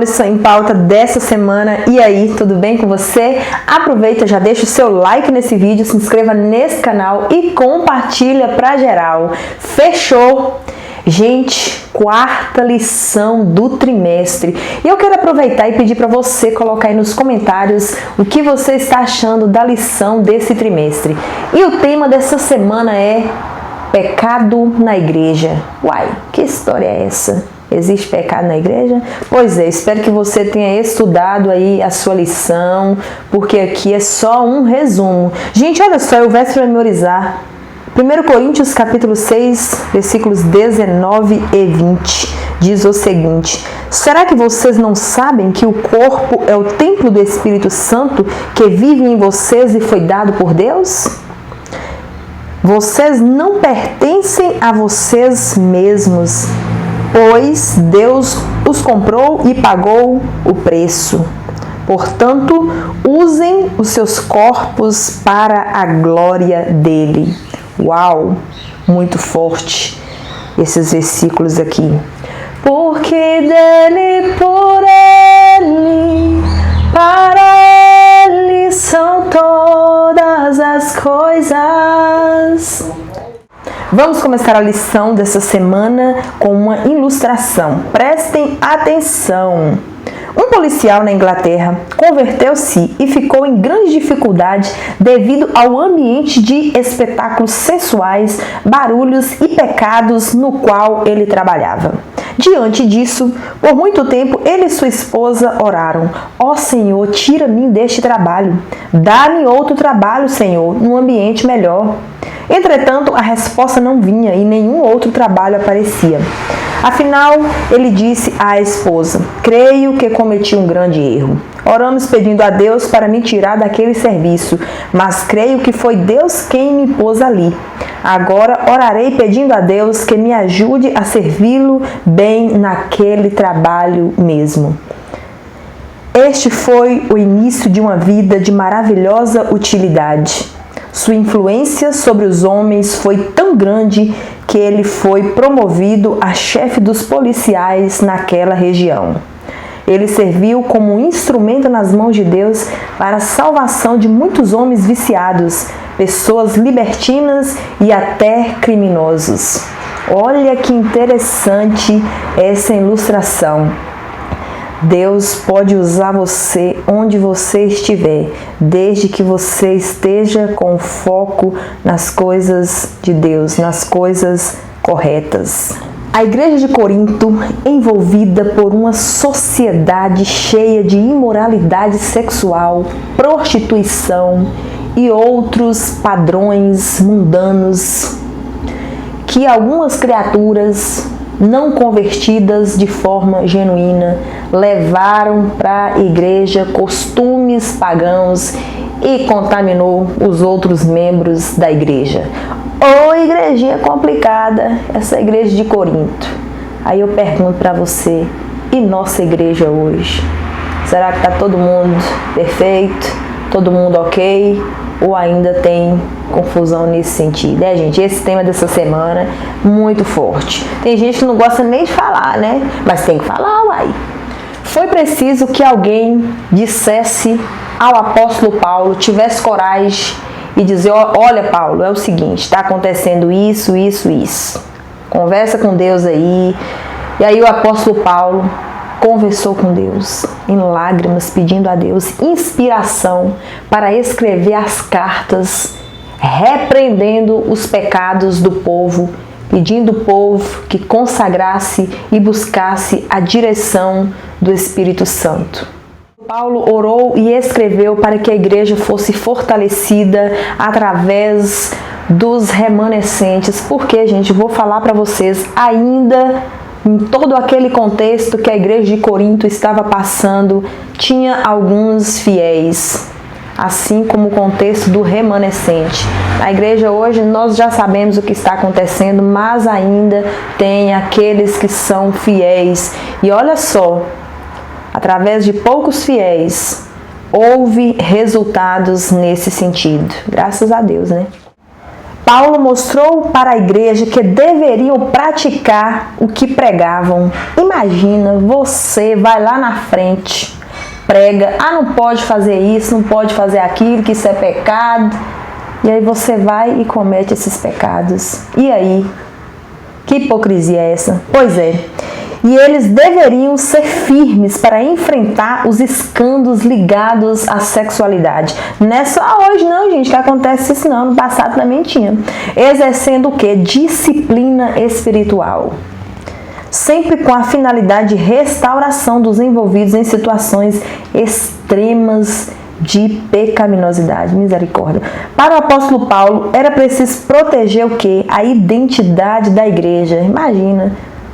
lição em pauta dessa semana. E aí, tudo bem com você? Aproveita, já deixa o seu like nesse vídeo, se inscreva nesse canal e compartilha pra geral. Fechou? Gente, quarta lição do trimestre. E eu quero aproveitar e pedir para você colocar aí nos comentários o que você está achando da lição desse trimestre. E o tema dessa semana é pecado na igreja. Uai, que história é essa? Existe pecado na igreja? Pois é, espero que você tenha estudado aí a sua lição, porque aqui é só um resumo. Gente, olha só, eu vou memorizar. 1 Coríntios capítulo 6, versículos 19 e 20, diz o seguinte: será que vocês não sabem que o corpo é o templo do Espírito Santo que vive em vocês e foi dado por Deus? Vocês não pertencem a vocês mesmos, pois Deus os comprou e pagou o preço. Portanto, usem os seus corpos para a glória dele. Uau, muito forte esses versículos aqui. Porque dele, por ele, para ele são todas as coisas. Vamos começar a lição dessa semana com uma ilustração. Prestem atenção. Um policial na Inglaterra converteu-se e ficou em grande dificuldade devido ao ambiente de espetáculos sensuais, barulhos e pecados no qual ele trabalhava. Diante disso, por muito tempo ele e sua esposa oraram: ó Senhor, tira-me deste trabalho. Dá-me outro trabalho, Senhor, num ambiente melhor. Entretanto, a resposta não vinha e nenhum outro trabalho aparecia. Afinal, ele disse à esposa: creio que cometi um grande erro. Oramos pedindo a Deus para me tirar daquele serviço, mas creio que foi Deus quem me pôs ali. Agora orarei pedindo a Deus que me ajude a servi-lo bem naquele trabalho mesmo. Este foi o início de uma vida de maravilhosa utilidade. Sua influência sobre os homens foi tão grande que ele foi promovido a chefe dos policiais naquela região. Ele serviu como um instrumento nas mãos de Deus para a salvação de muitos homens viciados, pessoas libertinas e até criminosos. Olha que interessante essa ilustração. Deus pode usar você onde você estiver, desde que você esteja com foco nas coisas de Deus, nas coisas corretas. A igreja de Corinto, envolvida por uma sociedade cheia de imoralidade sexual, prostituição e outros padrões mundanos, que algumas criaturas não convertidas de forma genuína levaram para a igreja costumes pagãos e contaminou os outros membros da igreja. Ô, igrejinha complicada, essa igreja de Corinto. Aí eu pergunto para você, e nossa igreja hoje? Será que está todo mundo perfeito? Todo mundo ok? Ou ainda tem confusão nesse sentido? Gente, esse tema dessa semana muito forte. Tem gente que não gosta nem de falar, né? Mas tem que falar, uai. Foi preciso que alguém dissesse ao apóstolo Paulo, tivesse coragem e dizer: olha, Paulo, é o seguinte, está acontecendo isso, isso, isso. Conversa com Deus aí. E aí o apóstolo Paulo conversou com Deus em lágrimas, pedindo a Deus inspiração para escrever as cartas, repreendendo os pecados do povo, pedindo ao povo que consagrasse e buscasse a direção do Espírito Santo. Paulo orou e escreveu para que a igreja fosse fortalecida através dos remanescentes, porque, gente, vou falar para vocês, ainda em todo aquele contexto que a igreja de Corinto estava passando, tinha alguns fiéis, assim como o contexto do remanescente. Na igreja hoje nós já sabemos o que está acontecendo, mas ainda tem aqueles que são fiéis. E olha só, através de poucos fiéis, houve resultados nesse sentido. Graças a Deus, né? Paulo mostrou para a igreja que deveriam praticar o que pregavam. Imagina, você vai lá na frente, prega, não pode fazer isso, não pode fazer aquilo, que isso é pecado. E aí você vai e comete esses pecados. E aí? Que hipocrisia é essa? Pois é. E eles deveriam ser firmes para enfrentar os escândalos ligados à sexualidade. Não é só hoje não, gente, que acontece isso não. No passado também tinha. Exercendo o quê? Disciplina espiritual. Sempre com a finalidade de restauração dos envolvidos em situações extremas de pecaminosidade. Misericórdia. Para o apóstolo Paulo, era preciso proteger o quê? A identidade da igreja. Imagina.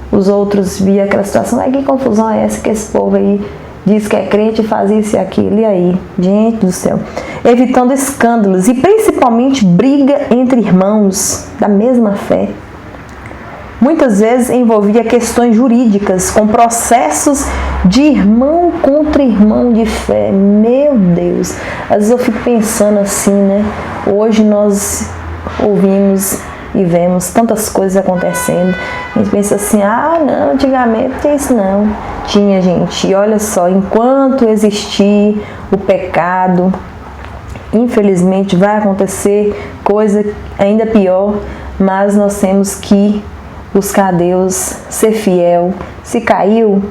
Os outros viam aquela situação, que confusão é essa que esse povo aí diz que é crente e faz isso e aquilo, e aí? Gente do céu. Evitando escândalos e principalmente briga entre irmãos da mesma fé. Muitas vezes envolvia questões jurídicas, com processos de irmão contra irmão de fé. Meu Deus! Às vezes eu fico pensando assim, né? Hoje nós ouvimos e vemos tantas coisas acontecendo. A gente pensa assim, não, antigamente não tinha isso não. Tinha, gente. E olha só, enquanto existir o pecado, infelizmente vai acontecer coisa ainda pior, mas nós temos que buscar a Deus, ser fiel. Se caiu,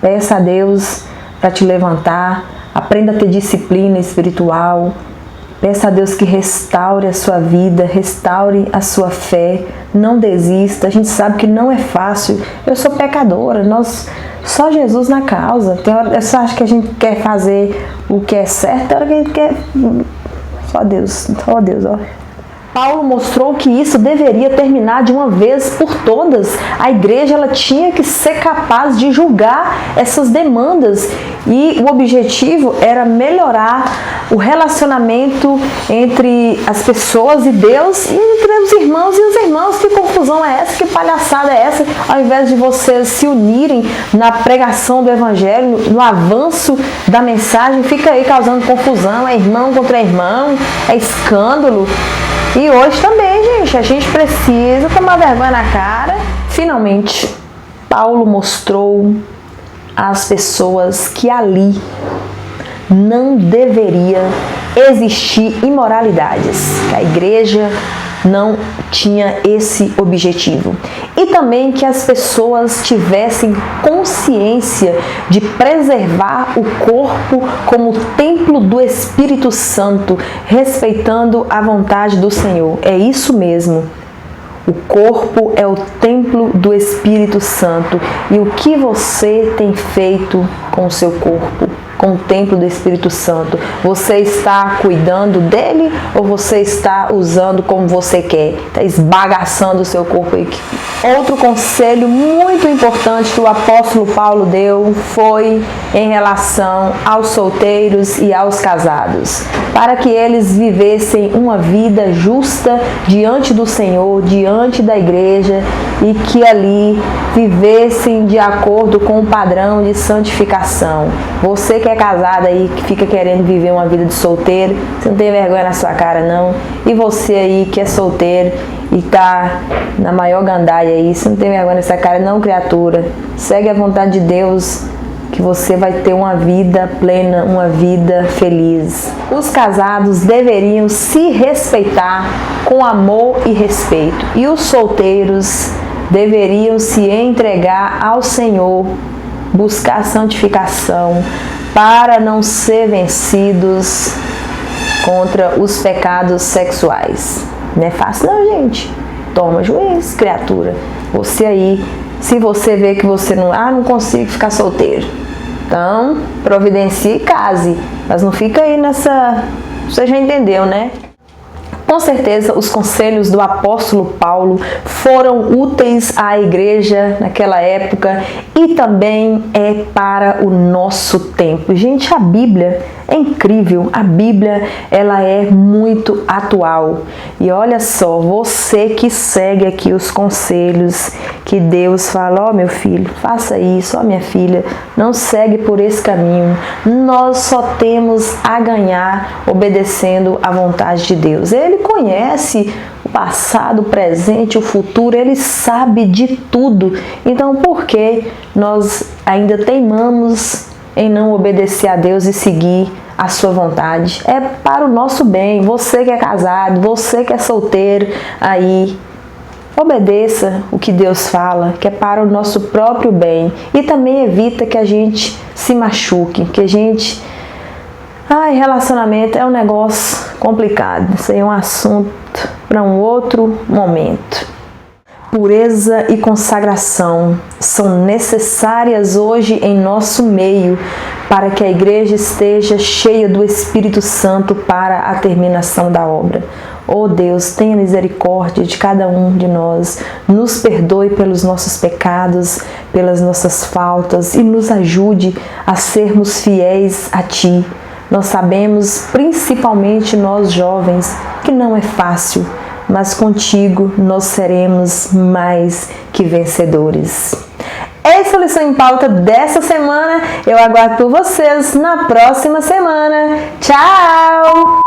peça a Deus para te levantar, aprenda a ter disciplina espiritual. Peça a Deus que restaure a sua vida, restaure a sua fé, não desista. A gente sabe que não é fácil. Eu sou pecadora, só Jesus na causa. Eu só acho que a gente quer fazer o que é certo, tem hora que a gente quer. Só Deus, ó. Paulo mostrou que isso deveria terminar de uma vez por todas. A igreja ela tinha que ser capaz de julgar essas demandas e o objetivo era melhorar o relacionamento entre as pessoas e Deus e entre os irmãos e os irmãos. Que confusão é essa? Que palhaçada é essa? Ao invés de vocês se unirem na pregação do evangelho, no avanço da mensagem, fica aí causando confusão, é irmão contra irmão, é escândalo. E hoje também, gente, a gente precisa tomar vergonha na cara. Finalmente, Paulo mostrou às pessoas que ali não deveria existir imoralidades, que a igreja não tinha esse objetivo. E também que as pessoas tivessem consciência de preservar o corpo como templo do Espírito Santo, respeitando a vontade do Senhor. É isso mesmo. O corpo é o templo do Espírito Santo. E o que você tem feito com o seu corpo? Com o templo do Espírito Santo? Você está cuidando dele ou você está usando como você quer? Está esbagaçando o seu corpo aí. Outro conselho muito importante que o apóstolo Paulo deu foi em relação aos solteiros e aos casados, para que eles vivessem uma vida justa diante do Senhor, diante da igreja, e que ali vivessem de acordo com o padrão de santificação. Você que é casado aí, que fica querendo viver uma vida de solteiro, você não tem vergonha na sua cara não. E você aí que é solteiro e tá na maior gandaia aí, você não tem vergonha nessa cara não, criatura. Segue a vontade de Deus, que você vai ter uma vida plena, uma vida feliz. Os casados deveriam se respeitar com amor e respeito. E os solteiros deveriam se entregar ao Senhor, buscar santificação, para não ser vencidos contra os pecados sexuais. Não é fácil não, gente. Toma juízo, criatura. Você aí, se você vê que você não consigo ficar solteiro, então providencie e case. Mas não fica aí nessa... Você já entendeu, né? Com certeza, os conselhos do apóstolo Paulo foram úteis à igreja naquela época e também é para o nosso tempo. Gente, a Bíblia é incrível, a Bíblia ela é muito atual. E olha só, você que segue aqui os conselhos que Deus fala, ó meu filho, faça isso, ó minha filha, não segue por esse caminho. Nós só temos a ganhar obedecendo à vontade de Deus. Ele conhece passado, o presente, o futuro, Ele sabe de tudo. Então, por que nós ainda teimamos em não obedecer a Deus e seguir a sua vontade? É para o nosso bem. Você que é casado, você que é solteiro, aí obedeça o que Deus fala, que é para o nosso próprio bem. E também evita que a gente se machuque, que a gente... relacionamento é um negócio complicado. Isso aí é um assunto para um outro momento. Pureza e consagração são necessárias hoje em nosso meio para que a igreja esteja cheia do Espírito Santo para a terminação da obra. Oh Deus, tenha misericórdia de cada um de nós, nos perdoe pelos nossos pecados, pelas nossas faltas e nos ajude a sermos fiéis a Ti. Nós sabemos, principalmente nós jovens, que não é fácil, mas contigo nós seremos mais que vencedores. Essa é a lição em pauta dessa semana. Eu aguardo por vocês na próxima semana. Tchau!